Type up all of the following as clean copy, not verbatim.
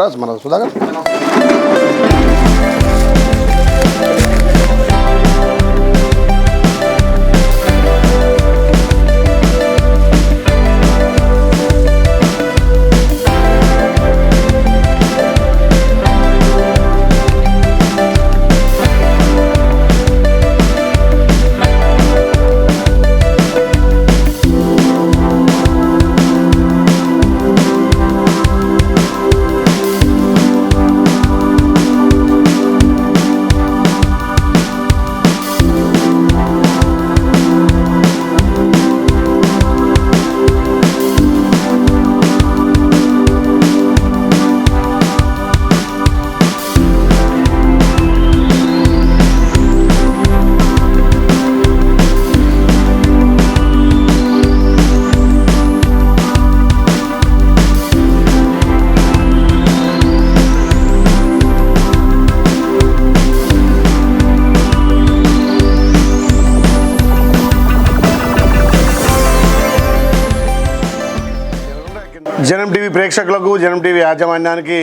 మన సుధాకర్ జనం టీవీ ప్రేక్షకులకు జనం టీవీ యాజమాన్యానికి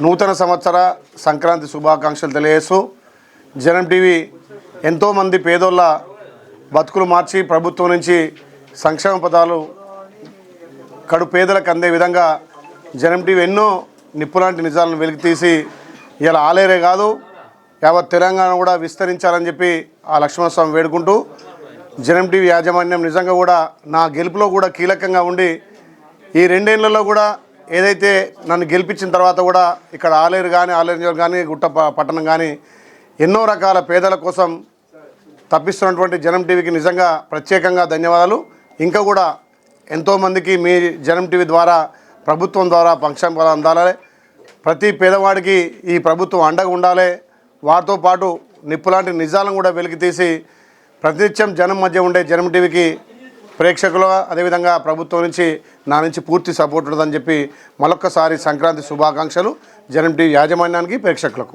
నూతన సంవత్సర సంక్రాంతి శుభాకాంక్షలు తెలియజేస్తూ జనం టీవీ ఎంతోమంది పేదోళ్ళ బతుకులు మార్చి ప్రభుత్వం నుంచి సంక్షేమ పదాలు కడు పేదలకు అందే విధంగా జనం టీవీ ఎన్నో నిప్పులాంటి నిజాలను వెలికితీసి ఇలా ఆలేరే కాదు యావత్ తెలంగాణ కూడా విస్తరించాలని చెప్పి ఆ లక్ష్మణస్వామి వేడుకుంటూ జనం టీవీ యాజమాన్యం నిజంగా కూడా నా గెలుపులో కూడా కీలకంగా ఉండి ఈ 2 ఏళ్లలో కూడా ఏదైతే నన్ను గెలిపించిన తర్వాత కూడా ఇక్కడ ఆలేరు కానీ గుట్ట పట్టణం కానీ ఎన్నో రకాల పేదల కోసం తప్పిస్తున్నటువంటి జనం టీవీకి నిజంగా ప్రత్యేకంగా ధన్యవాదాలు. ఇంకా కూడా ఎంతోమందికి మీ జనం టీవీ ద్వారా ప్రభుత్వం ద్వారా సంక్షేమ పదాలు అందాలి. ప్రతి పేదవాడికి ఈ ప్రభుత్వం అండగా ఉండాలి. వారితో పాటు నిప్పులాంటి నిజాలను కూడా వెలికితీసి ప్రతినిత్యం జనం మధ్య ఉండే జనం టీవీకి ప్రేక్షకులు అదేవిధంగా ప్రభుత్వం నుంచి నా నుంచి పూర్తి సపోర్ట్ ఉంటుందని చెప్పి మరొక్కసారి సంక్రాంతి శుభాకాంక్షలు జనం టీవీ యాజమాన్యానికి ప్రేక్షకులకు.